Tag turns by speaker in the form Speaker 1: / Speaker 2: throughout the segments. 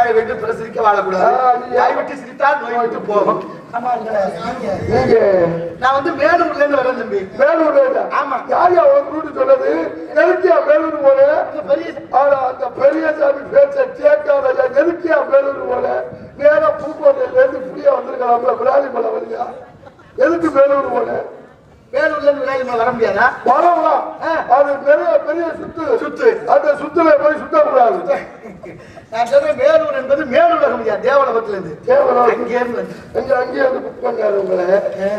Speaker 1: வாழ வேண்டும், பிரசிரிக்க வாழக்கூடாது. வாய் விட்டு சிரித்தால் நோய் விட்டு போகும். நான் வந்து மேலூர்ல இருந்து வரேன் தம்பி.
Speaker 2: மேலூர்ல? ஆமா. யாரையா ஒரு சொன்னது? நெருக்கியா மேலூர் போல? அந்த பெரிய சாமி பேச்ச கேட்காத நெருக்கியா மேலூர் போல? நேரா பூக்கோட்டையில இருந்து புளியா வந்திருக்கலாம்ல, விராலி மலை வழியா? எதுக்கு மேலூர் போல?
Speaker 1: வேலூர்ல இருந்து விராலிமலை வர முடியாதா?
Speaker 2: வரலாம். அது நிறைய பெரிய சுத்து. அந்த சுத்துல போய் சுத்தக்கூடாது.
Speaker 1: நான் சொல்றேன், வேலூர் என்பது மேலுலகம் இல்லையா, தேவலோகத்துல இருந்து. அங்கே
Speaker 2: இருந்து புக் பண்ணாரு உங்களை.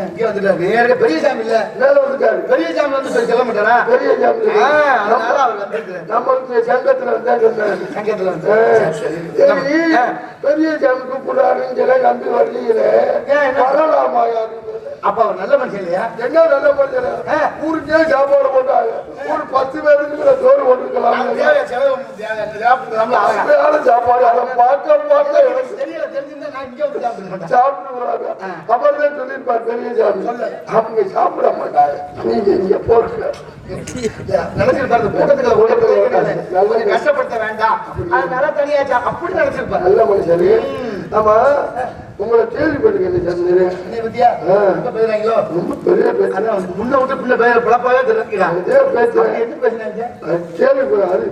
Speaker 1: இங்கே வந்துட்டாரு. நேர பெரியசாமி இல்ல, மேல வந்துட்டாரு. பெரியசாமி வந்து சொல்ல மாட்டாரா? பெரியசாமி அதனால அவர் வந்துருக்காரு. நம்மளுக்கு சங்கத்துல வந்தாரு. சங்கத்துல வந்து
Speaker 2: பெரியசாமி கூப்பிடாருன்னு நம்பி வரலீங்கள, வரலாமா?
Speaker 1: அப்ப அவர் நல்ல மனுஷன் இல்லையா?
Speaker 2: என்ன நல்ல மனுஷன்? ஊருக்கே சாப்பாடு போட்டாங்க. ஒரு 10 பேருக்கு சோறு போட்டுருக்கலாம். சாப்பாடு அதை பார்க்க எனக்கு தெரியல. தெரிஞ்சிருந்தா நான் இங்கே வந்து சாப்பிடுவாங்க. அவர்தான் சொல்லியிருப்பார் பெரிய சாமி, அவங்க சாப்பிட மாட்டாங்க, நீங்க இங்க போட்டு
Speaker 1: நினைச்சிருப்பாரு. கூட்டத்துக்கு கஷ்டப்படுத்த வேண்டாம், அதனால தனியாச்சா அப்படி நினைச்சிருப்பாரு.
Speaker 2: நல்ல மனுஷரு. ஆமா, உங்களை கேள்விப்பட்டிருக்கேன் பத்தியா? ரொம்ப பெரிய பேச்சு. முன்ன விட்டு பின்ன பிழப்பாவே தெரிஞ்சுக்கிறாங்க. என்ன பேசுறாங்க? கேள்விப்படாது.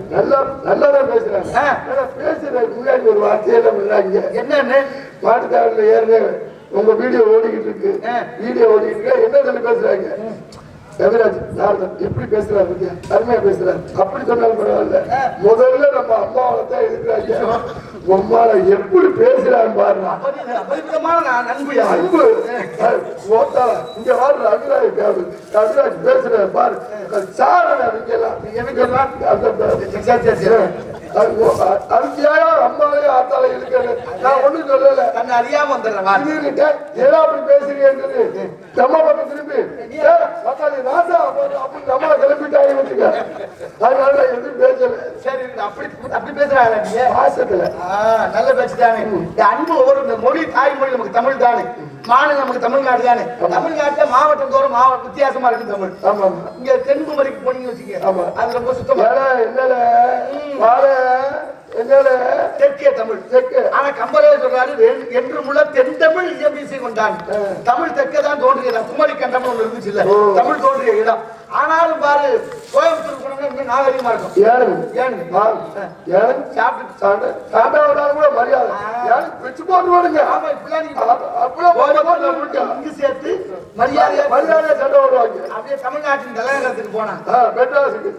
Speaker 2: நல்லாதான் பேசுறாங்க. பேசுறதுக்கு முன்னாடி ஒரு வார்த்தையெல்லாம் முன்னாடி என்னன்னு மாட்டுத்தாவணில ஏறின உங்க வீடியோ ஓடிக்கிட்டு இருக்கு. வீடியோ ஓடிக்கிட்டு இருக்கு. என்ன சொல்லி பேசுறாங்க? கவிராஜ் நாரதன் எப்படி பேசுறாரு பத்தியா? அருமையா பேசுறாரு. அப்படி சொன்னாலும் பரவாயில்ல, முதல்ல நம்ம அம்மாவை தான் இருக்கிறாங்க. உம்மால எப்படி பேசுறாரு பாருங்க. அன்பு ஓட்டால இங்க வாரு. ரவிராஜ் பேசுறாரு பாரு. சாரண அதுக்கியா அம்மாவே ஆத்தால இருக்கிறது. நான் ஒண்ணும் சொல்லல, தன்னை அறியாம வந்துடுறேன். ஏதோ அப்படி பேசுறீங்க நம்ம பக்கம் திரும்பி ராசா அப்படி நம்ம கிளம்பிட்டாங்க வச்சுக்க. அதனால எதுவும் பேசல. சரி, அப்படி அப்படி பேசுறாங்க பாசத்துல. நல்ல பேச்சுதானே. அன்பு ஒவ்வொரு மொழி, தாய்மொழி நமக்கு தமிழ் தானே. மாநிலம் நமக்கு தமிழ்நாடு தானே. தமிழ்நாட்டுல மாவட்டம் தோறும் வித்தியாசமா இருக்கு தமிழ். ஆமா, இங்க தென்குமரிக்கு போனீங்கன்னு வச்சுக்க, அது ரொம்ப சுத்தமா என்னல தெற்கே தமிழ் தெற்கு. ஆனா கம்பரே சொல்றாரு, என்று முள்ள தென் தமிழ் இயம்பிசை கொண்டான். தமிழ் தெற்கதான் தோன்றியதா. குமரி கண்டம் ஒன்று இருந்துச்சு இல்ல, தமிழ் தோன்றிய இடம். ஆனாலும் பாரு, கோயம்புத்தூர் போனோம்னா இன்னும் நாகரிகமா இருக்கும். மரியாதை இங்கு சேர்த்து மரியாதையா சண்டை ஓடுவாங்க. அப்படியே தமிழ்நாட்டின் தலைநகரத்துக்கு போனா மெட்ராஸுக்கு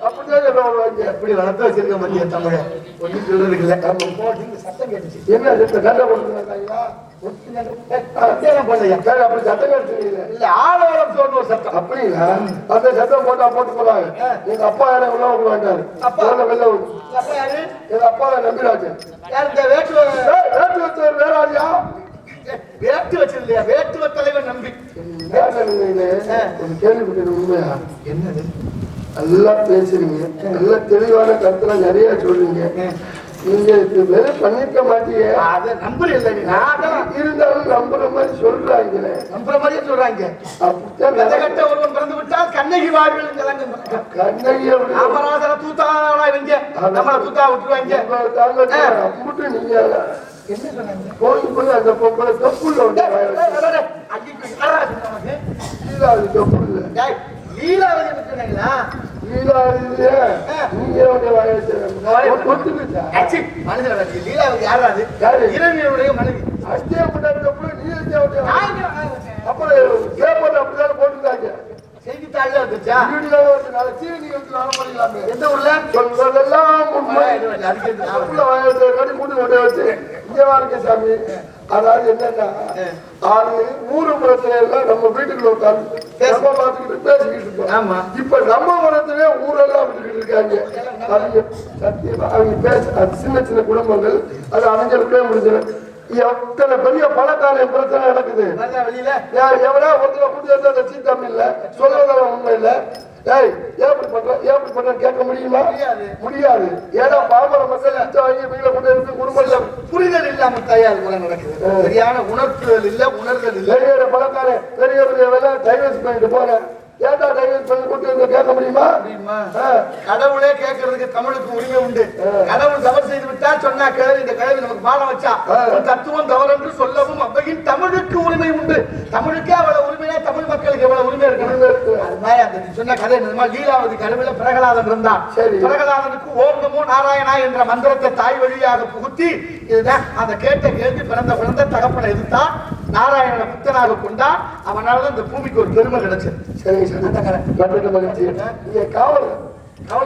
Speaker 2: அப்படிதான் சண்டை ஓடுவாங்க. எப்படி வளர்த்து வச்சிருக்க மத்திய தமிழ ஒன்றும் சொல்றதுக்கு இல்லை. சத்தம் கேட்டுச்சு. என்ன சண்டை போடுறாங்க? அப்படி சத்தம் கேட்டு இல்ல, ஆளோളം தோணும் ஒரு சத்தம். அப்படிங்களா? அந்த சத்தம் போட்டு போறாங்க. எங்க அப்பா யாரை உள்ள வேண்டாரு. அப்பா வெளில அப்பா யாரு? எங்க அப்பா நம்பிராஜ். வேட்டு வச்சவர் வேறாடியா? வேட்டு வச்சிருந்தா வேட்டுவ தலைவர் நம்பி கேள்விப்பட்டது உண்மையா? என்னது? நல்லா பேசுறீங்க, நல்ல தெளிவான கருத்துல நிறைய சொல்றீங்க. நீங்க பண்ணிருக்க மாட்டீங்க. அதை நம்புற இல்லை இருந்தாலும் நம்புற மாதிரி சொல்றாங்களே. நம்புற மாதிரியே சொல்றாங்க. அப்படித்தான் ஒருவன் பிறந்து விட்டால் கண்ணகி வாழ்வில் கண்ணகி அமராசன தூத்தானா இவங்க நம்மள தூத்தா விட்டுருவாங்க. அப்படி நீங்க என்ன சொன்னாங்க? போய் அந்த பொம்பளை தொப்புள்ள லீலாவதி சொன்னீங்களா? லீலாவதி லீலாவதி யாராது? இரவியருடைய மனைவி. அஞ்சே அப்புறம் அப்படிதான் போட்டுருக்காங்க. செய்தித்தாள் வந்துச்சா? எந்த ஊர்ல சொல்வதெல்லாம் வச்சு இங்க வாருங்க சாமி. அதாவது என்னன்னா, ஊரு புறத்துல எல்லாம் நம்ம வீட்டுக்குள்ள உட்காந்து பார்த்துக்கிட்டு பேசிக்கிட்டு இருக்கோம். இப்ப நம்ம புறத்திலே ஊரெல்லாம் விட்டுக்கிட்டு இருக்காங்க. அவங்க பேச சின்ன சின்ன குடும்பங்கள் அது அவங்களுக்கே முடிஞ்சது. எத்தனை பெரிய பணக்கார பிரச்சனை நடக்குது. எவனா ஒருத்தர கூட்டி சீட்டம் இல்ல, சொல்றதெல்லாம் உண்மை இல்ல. எப்படி பண்ற கேட்க முடியுமா? முடியாது. ஏன்னா பாமர மக்கள் வாங்கி வீட்டுல கொண்டு இருக்கு. குடும்பம் புரிதல் இல்லாம தயார் நடக்குது. சரியான உணர்த்துதல் இல்ல, உணர்தல் இல்ல. பெரிய பணக்கார பெரிய டைவர்ஸ் பண்ணிட்டு போறேன். ஏட்டா டைவர்ஸ் பண்ணி கூட்டு கேட்க முடியுமா?
Speaker 1: கடவுளே கேட்கறதுக்கு தமிழுக்கு உரிமை உண்டு. கடவுள் தவறு செய்து விட்டா சொன்னா கிழவி, இந்த கிழவி நமக்கு பாடம் வச்சா தத்துவம் தவறு என்று சொல்லவும் அவையின் தமிழுக்கு உரிமை உண்டு. தமிழுக்கே அவ்வளவு உரிமையா தமிழ் மக்களுக்கு எவ்வளவு உரிமை இருக்கு. அது மாதிரி அந்த சொன்ன கதை லீலாவதி கருவில பிரகலாதன் இருந்தான். பிரகலாதனுக்கு ஓம் நமோ நாராயணா என்ற மந்திரத்தை தாய் வழியாக புகுத்தி இதுதான் அந்த கேட்ட கேள்வி பிறந்த குழந்தை தகப்பனை எதிர்த்தா நாராயணனை புத்தனாக கொண்டா. அவனாலதான் இந்த பூமிக்கு ஒரு பெருமை கிடைச்சது.
Speaker 2: சரி, மகிழ்ச்சி. காவல்